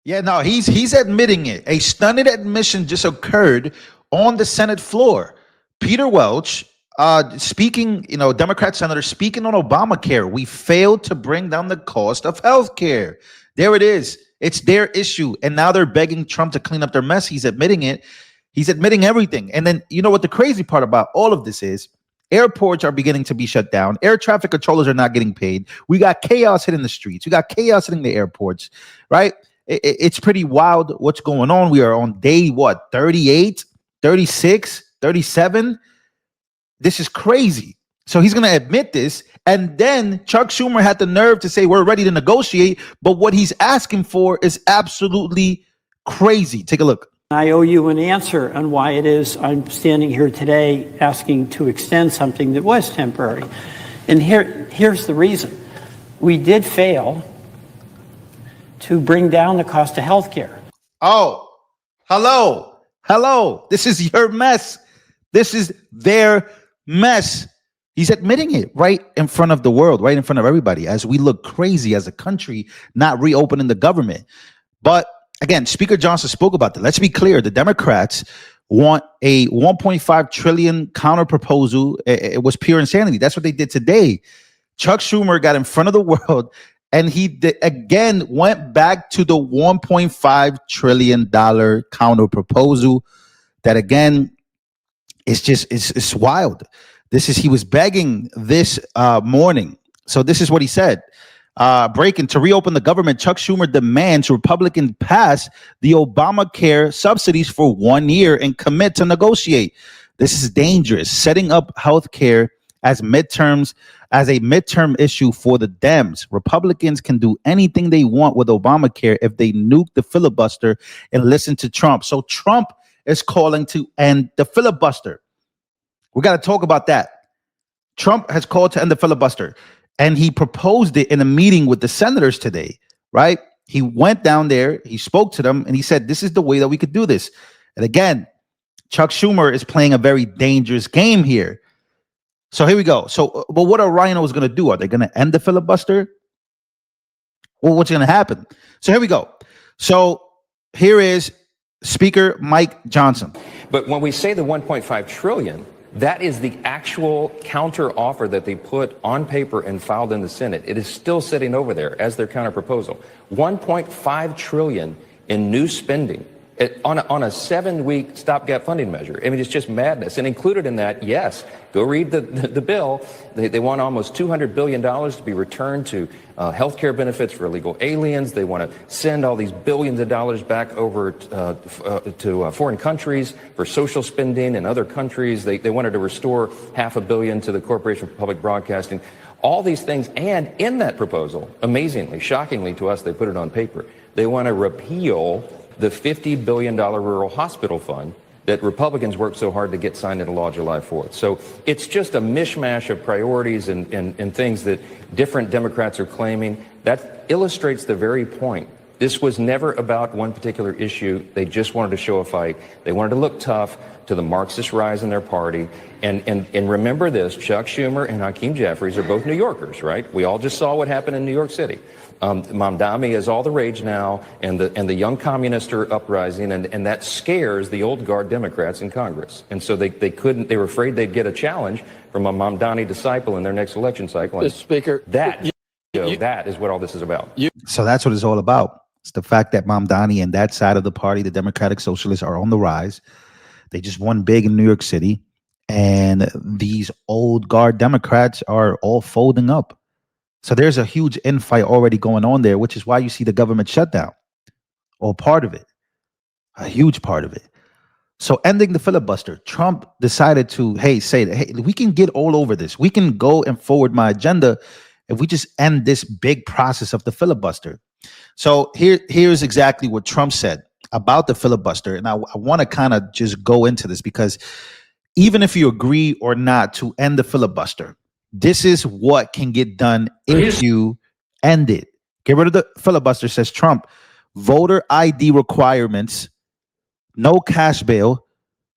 Yeah, no, he's admitting it. A stunning admission just occurred on the Senate floor. Peter Welch, speaking, Democrat senator speaking on Obamacare. We failed to bring down the cost of health care. There it is. It's their issue. And now they're begging Trump to clean up their mess. He's admitting it. He's admitting everything. And then, you know what the crazy part about all of this is? Airports are beginning to be shut down. Air traffic controllers are not getting paid. We got chaos hitting the streets. We got chaos hitting the airports, right? It's pretty wild what's going on. We are on day, 38, 36, 37. This is crazy. So he's going to admit this. And then Chuck Schumer had the nerve to say, we're ready to negotiate. But what he's asking for is absolutely crazy. Take a look. I owe you an answer on why it is I'm standing here today asking to extend something that was temporary. And here's the reason. We did fail to bring down the cost of health care. Oh, hello. This is your mess. This is their mess. He's admitting it right in front of the world, right in front of everybody, as we look crazy as a country not reopening the government. But again, Speaker Johnson spoke about that. Let's be clear. The Democrats want a 1.5 trillion counter proposal. It was pure insanity. That's what they did today. Chuck Schumer got in front of the world, and he again went back to the $1.5 trillion counter proposal. That again, it's wild. He was begging this morning. So this is what he said. Breaking to reopen the government, Chuck Schumer demands Republicans pass the Obamacare subsidies for 1 year and commit to negotiate. This is dangerous. Setting up health care as a midterm issue for the Dems. Republicans can do anything they want with Obamacare if they nuke the filibuster and listen to Trump. So Trump is calling to end the filibuster. We got to talk about that. Trump has called to end the filibuster, and he proposed it in a meeting with the senators today, right? He went down there, he spoke to them, and he said, this is the way that we could do this. And again, Chuck Schumer is playing a very dangerous game here. So here we go. So, but what are rhinos going to do? Are they going to end the filibuster? Well, what's going to happen? So here we go. So here is Speaker Mike Johnson. But when we say the 1.5 trillion, that is the actual counter offer that they put on paper and filed in the Senate. It is still sitting over there as their counter proposal. 1.5 trillion in new spending on a 7-week stopgap funding measure. I mean, it's just madness. And included in that, yes, go read the bill. They want almost $200 billion to be returned to health care benefits for illegal aliens. They want to send all these billions of dollars back over to foreign countries for social spending in other countries. They wanted to restore $500 million to the Corporation for Public Broadcasting. All these things. And in that proposal, amazingly, shockingly to us, they put it on paper. They want to repeal the $50 billion rural hospital fund that Republicans worked so hard to get signed into law July 4th. So it's just a mishmash of priorities and things that different Democrats are claiming. That illustrates the very point. This was never about one particular issue. They just wanted to show a fight. They wanted to look tough to the Marxist rise in their party. And remember this, Chuck Schumer and Hakeem Jeffries are both New Yorkers, right? We all just saw what happened in New York City. Mamdani is all the rage now, and the young communists are uprising, and that scares the old guard Democrats in Congress. And so they were afraid they'd get a challenge from a Mamdani disciple in their next election cycle. And Speaker, that is what all this is about. So that's what it's all about. It's the fact that Mamdani and that side of the party, the Democratic Socialists, are on the rise. They just won big in New York City, and these old guard Democrats are all folding up. So there's a huge infight already going on there, which is why you see the government shutdown, or part of it, a huge part of it. So ending the filibuster, Trump decided to, say, we can get all over this. We can go and forward my agenda if we just end this big process of the filibuster. So here's exactly what Trump said about the filibuster. And I want to kind of just go into this, because even if you agree or not to end the filibuster, this is what can get done if you end it. Get rid of the filibuster, says Trump. Voter ID requirements, no cash bail,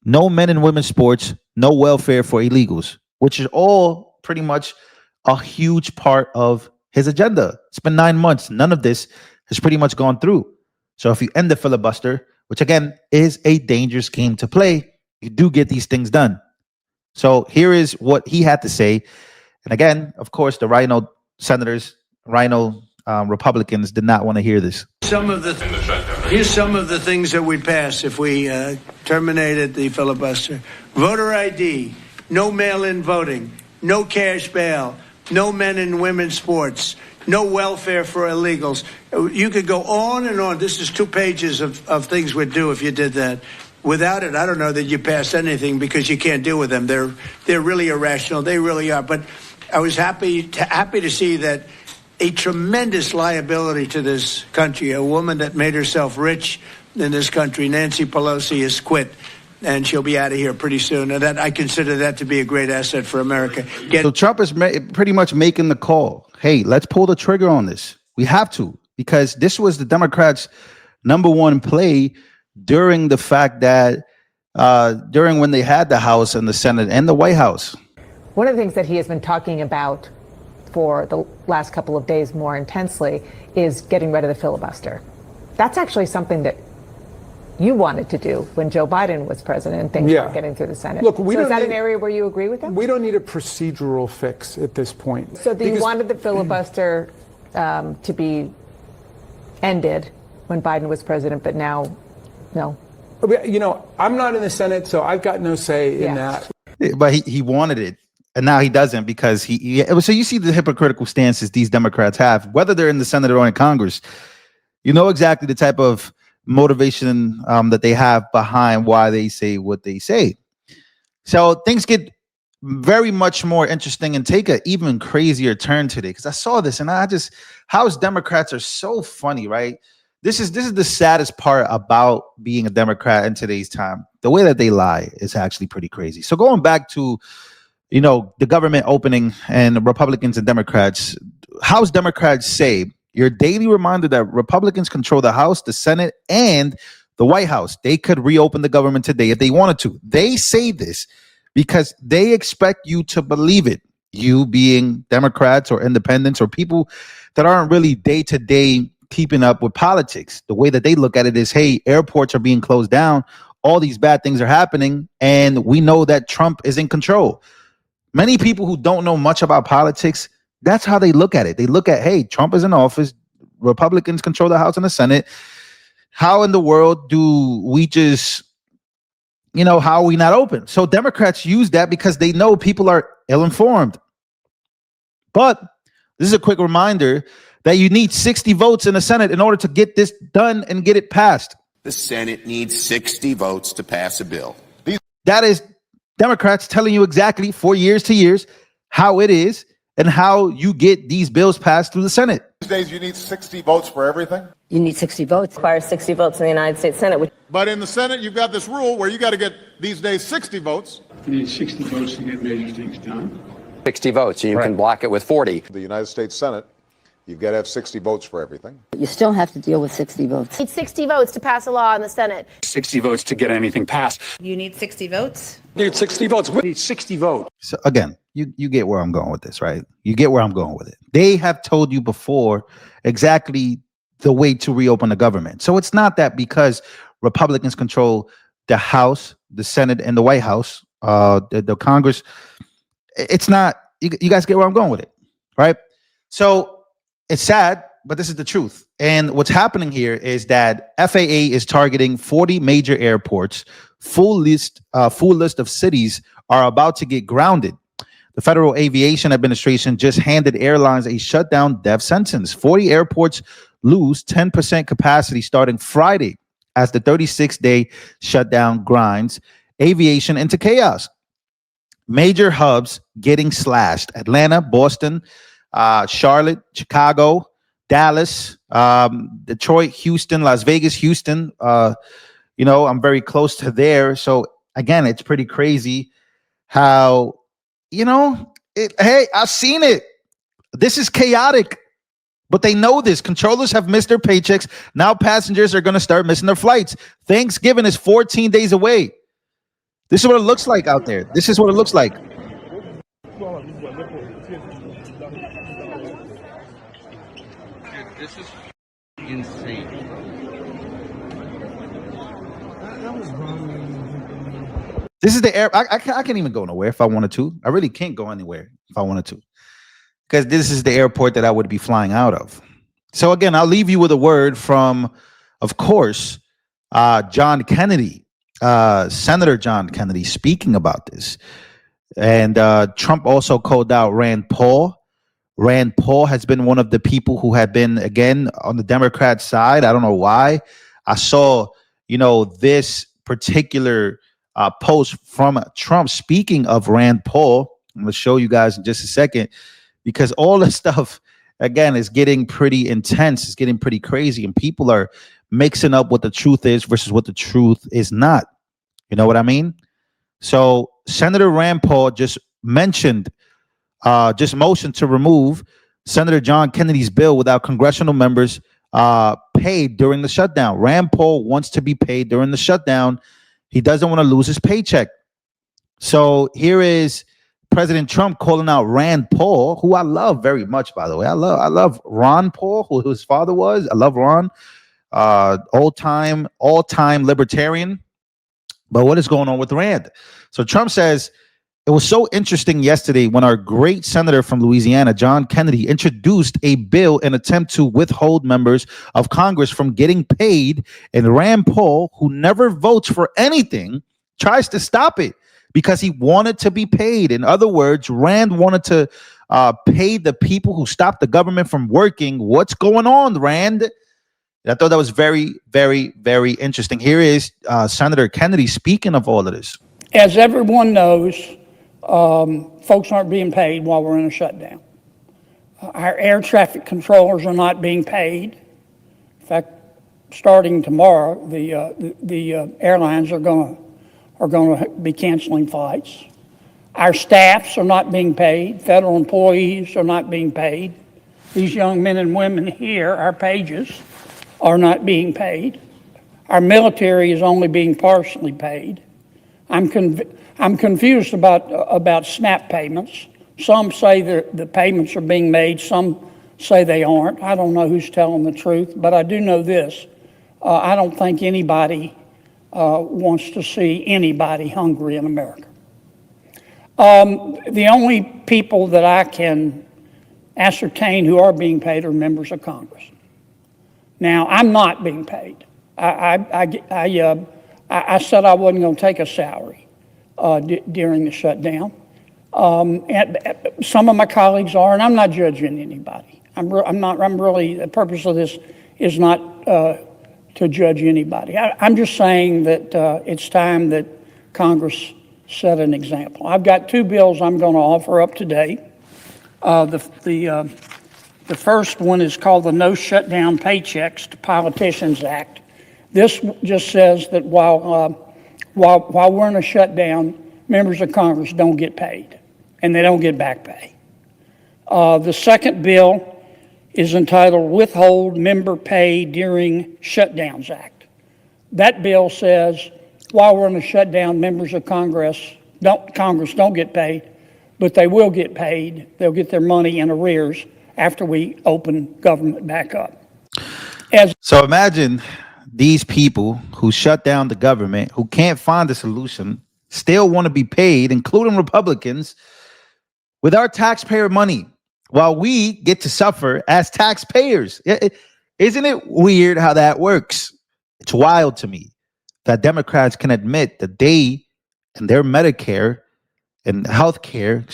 no men and women's sports, no welfare for illegals, which is all pretty much a huge part of his agenda. It's been 9 months. None of this has pretty much gone through. So if you end the filibuster, which again is a dangerous game to play, you do get these things done. So here is what he had to say. And again, of course, the Rhino senators, Rhino Republicans did not want to hear this. Here's some of the things that we pass if we terminated the filibuster. Voter ID, no mail-in voting, no cash bail, no men and women's sports, no welfare for illegals. You could go on and on. This is 2 pages of things we'd do if you did that. Without it, I don't know that you pass anything because you can't deal with them. They're really irrational. They really are. But I was happy to see that a tremendous liability to this country, a woman that made herself rich in this country, Nancy Pelosi, has quit. And she'll be out of here pretty soon. And that I consider that to be a great asset for America. So Trump is pretty much making the call. Hey, let's pull the trigger on this. We have to, because this was the Democrats' #1 play during the fact that during when they had the House and the Senate and the White House. One of the things that he has been talking about for the last couple of days more intensely is getting rid of the filibuster. That's actually something that you wanted to do when Joe Biden was president and things weren't getting through the Senate. Look, is that an area where you agree with him? We don't need a procedural fix at this point. So you wanted the filibuster to be ended when Biden was president, but now, no. You know, I'm not in the Senate, so I've got no say in that. But he wanted it. And now he doesn't, because so you see the hypocritical stances these Democrats have, whether they're in the Senate or in Congress. You know exactly the type of motivation that they have behind why they say what they say. So things get very much more interesting and take an even crazier turn today, because I saw this and House Democrats are so funny, right? This is the saddest part about being a Democrat in today's time. The way that they lie is actually pretty crazy. So going back to the government opening and Republicans and Democrats, House Democrats say your daily reminder that Republicans control the House, the Senate, and the White House. They could reopen the government today if they wanted to. They say this because they expect you to believe it. You being Democrats or independents or people that aren't really day-to-day keeping up with politics. The way that they look at it is, hey, airports are being closed down. All these bad things are happening. And we know that Trump is in control. Many people who don't know much about politics, that's how they look at it. They look at, hey, Trump is in office. Republicans control the House and the Senate. How in the world do we just, how are we not open? So Democrats use that because they know people are ill-informed. But this is a quick reminder that you need 60 votes in the Senate in order to get this done and get it passed. The Senate needs 60 votes to pass a bill. That is Democrats telling you exactly for years to years how it is and how you get these bills passed through the Senate. These days, you need 60 votes for everything. You need 60 votes. Requires 60 votes in the United States Senate. But in the Senate, you've got this rule where you got to get, these days, 60 votes. You need 60 votes to get major things done. 60 votes, and you can block it with 40. The United States Senate, you've got to have 60 votes for everything. You still have to deal with 60 votes. You need 60 votes to pass a law in the Senate. 60 votes to get anything passed. You need 60 votes? You need 60 votes. We need 60 votes. So again, you get where I'm going with this, right? You get where I'm going with it. They have told you before exactly the way to reopen the government. So it's not that because Republicans control the House, the Senate, and the White House, the Congress. It's not, you guys get where I'm going with it, right? So it's sad, but this is the truth. And what's happening here is that FAA is targeting 40 major airports. Full list of cities are about to get grounded. The Federal Aviation Administration just handed airlines a shutdown death sentence. 40 airports lose 10% capacity starting Friday as the 36-day shutdown grinds aviation into chaos. Major hubs getting slashed: Atlanta, Boston, Charlotte, Chicago, Dallas, Detroit, Houston, Las Vegas, Houston. I'm very close to there. So again, it's pretty crazy how, hey, I've seen it. This is chaotic, but they know this. Controllers have missed their paychecks. Now passengers are going to start missing their flights. Thanksgiving is 14 days away. This is what it looks like out there. This is what it looks like. This is insane. This is the air. I can't even go nowhere if I wanted to. I really can't go anywhere if I wanted to, because this is the airport that I would be flying out of. So again, I'll leave you with a word from, of course, John Kennedy, Senator John Kennedy, speaking about this. And Trump also called out Rand Paul. Rand Paul has been one of the people who have been, again, on the Democrat side. I don't know why. I saw, this particular post from Trump speaking of Rand Paul. I'm going to show you guys in just a second, because all this stuff, again, is getting pretty intense. It's getting pretty crazy, and people are mixing up what the truth is versus what the truth is not. You know what I mean? So Senator Rand Paul just motioned to remove Senator John Kennedy's bill without congressional members paid during the shutdown. Rand Paul wants to be paid during the shutdown. He doesn't want to lose his paycheck. So here is President Trump calling out Rand Paul, who I love very much, by the way. I love Ron Paul, who his father was. I love Ron, all-time libertarian. But what is going on with Rand? So Trump says, it was so interesting yesterday when our great senator from Louisiana, John Kennedy, introduced a bill in attempt to withhold members of Congress from getting paid, and Rand Paul, who never votes for anything, tries to stop it because he wanted to be paid. In other words, Rand wanted to pay the people who stopped the government from working. What's going on, Rand? I thought that was very, very, very interesting. Here is Senator Kennedy speaking of all of this. As everyone knows, folks aren't being paid while we're in a shutdown. Our air traffic controllers are not being paid. In fact, starting tomorrow, the airlines are going to be canceling flights. Our staffs are not being paid. Federal employees are not being paid. These young men and women here, our pages, are not being paid. Our military is only being partially paid. I'm confused about SNAP payments. Some say the payments are being made. Some say they aren't. I don't know who's telling the truth, but I do know this. I don't think anybody wants to see anybody hungry in America. The only people that I can ascertain who are being paid are members of Congress. Now, I'm not being paid. I said I wasn't going to take a salary during the shutdown. And some of my colleagues are, and I'm not judging anybody. The purpose of this is not to judge anybody. I'm just saying that it's time that Congress set an example. I've got two bills I'm going to offer up today. The first one is called the No Shutdown Paychecks to Politicians Act. This just says that while we're in a shutdown, members of Congress don't get paid, and they don't get back pay. The second bill is entitled Withhold Member Pay During Shutdowns Act. That bill says while we're in a shutdown, members of Congress don't get paid, but they will get paid. They'll get their money in arrears after we open government back up. So imagine these people who shut down the government, who can't find a solution, still want to be paid, including Republicans, with our taxpayer money, while we get to suffer as taxpayers. Isn't it weird how that works? It's wild to me that Democrats can admit that they and their Medicare and health care,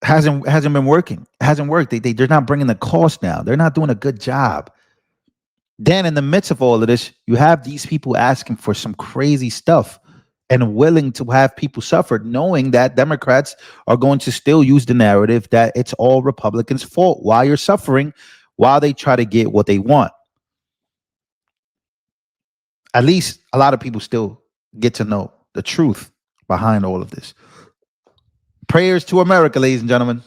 hasn't been working. It hasn't worked. They're not bringing the cost down. They're not doing a good job. Then in the midst of all of this, you have these people asking for some crazy stuff and willing to have people suffer, knowing that Democrats are going to still use the narrative that it's all Republicans' fault while you're suffering, while they try to get what they want. At least a lot of people still get to know the truth behind all of this. Prayers to America, ladies and gentlemen.